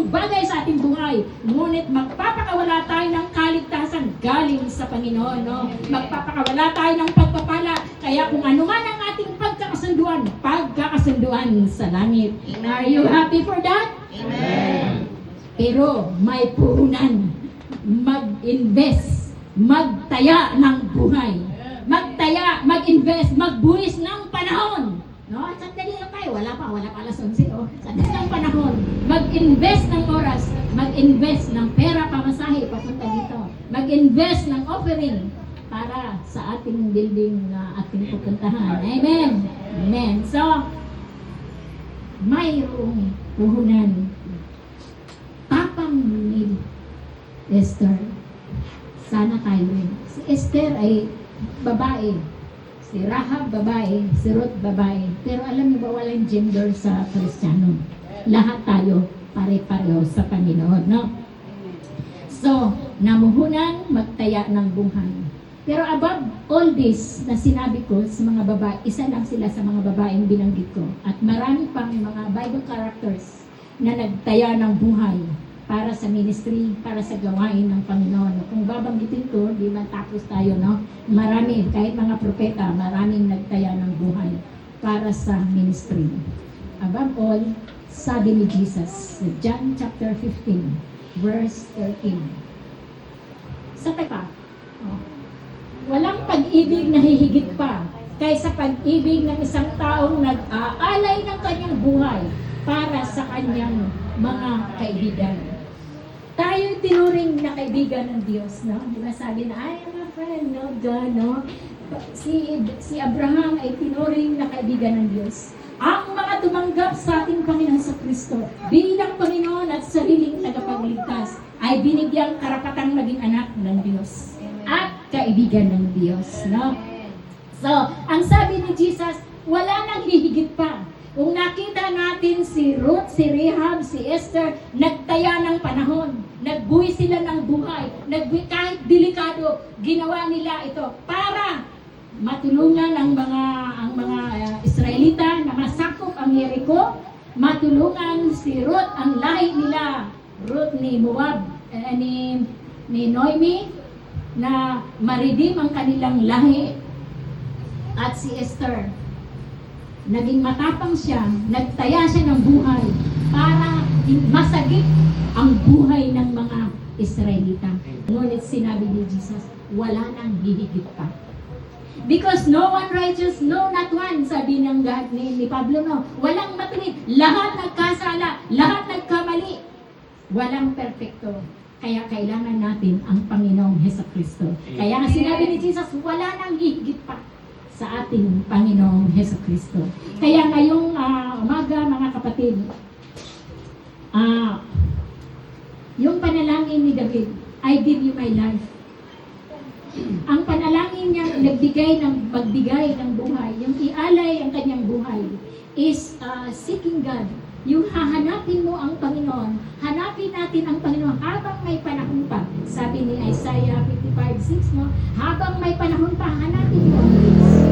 anumang bagay sa ating buhay. Ngunit magpapakawala tayo ng kaligtasan galing sa Panginoon. No? Magpapakawala tayo ng pagpapala. Kaya kung ano man ang ating pagkakasunduan sa langit. Are you happy for that? Amen. Pero may puhunan. Mag-invest. Magtaya ng buhay. Magtaya, mag-invest, magbuwis ng panahon. No? At sandali lang tayo. Wala pa alas 11. Oh. Sandali lang panahon. Mag-invest ng oras. Mag-invest ng pera pamasahe papunta dito. Mag-invest ng offering para sa ating building na ating pupuntahan. Amen. Amen. So, mayroong puhunan. Tapang ni Esther. Sana tayo rin. Si Esther ay babae. Si Rahab babae. Si Ruth babae. Pero alam niyo ba walang gender sa Kristiyano? Lahat tayo pare-pareho sa Panginoon, no? So, namuhunan, magtaya ng buhay. Pero above all this na sinabi ko sa mga babae, isa lang sila sa mga babaeng binanggit ko. At marami pang mga Bible characters na nagtaya ng buhay para sa ministry, para sa gawain ng Panginoon. Kung babanggitin ko, di man tapos tayo, no? Marami, kahit mga propeta, maraming nagtaya ng buhay para sa ministry. Above all, sabi ni Jesus, John chapter 15, verse 13. Sa pa, walang pag-ibig na hihigit pa kaysa pag-ibig ng isang taong nag-aalay ng kanyang buhay para sa kanyang mga kaibigan. Tayo tinuring na kaibigan ng Diyos, no? Di ba sabi na, I am a friend of God, no? Si Abraham ay tinuring na kaibigan ng Diyos. Ang mga tumanggap sa ating Panginoon sa Kristo bilang Panginoon at sariling tagapagligtas ay binigyang karapatang maging anak ng Diyos at kaibigan ng Diyos, no? So, ang sabi ni Jesus, wala nang hihigit pa. Kung nakita natin si Ruth, si Rahab, si Esther, nagtaya ng panahon, nagbuhay sila ng buhay, kahit delikado, ginawa nila ito para matulungan ang mga Israelita na masakop ang Jericho, matulungan si Ruth, ang lahi nila, Ruth ni Moab, ni Noemi, na maridim ang kanilang lahi. At si Esther, naging matapang siya, nagtaya siya ng buhay para masagip ang buhay ng mga Israelita. Ngunit sinabi ni Jesus, wala nang hihigit pa. Because no one righteous, no not one, sabi ng God ni Pablo, no? Walang matuwid, lahat nagkasala, lahat nagkamali. Walang perfecto. Kaya kailangan natin ang Panginoong Hesukristo. Kaya nga sinabi ni Jesus, wala nang hihigit pa sa ating Panginoong Hesukristo. Kaya ngayong umaga, mga kapatid, yung panalangin ni David, I give you my life. Ang panalangin niya, magbigay ng buhay, yung ialay ang kanyang buhay, is seeking God. Yung hahanapin mo ang Panginoon, hanapin natin ang Panginoon habang may panahon pa. Sabi ni Isaiah 55:6, no? Habang may panahon pa, hanapin mo ang Diyos.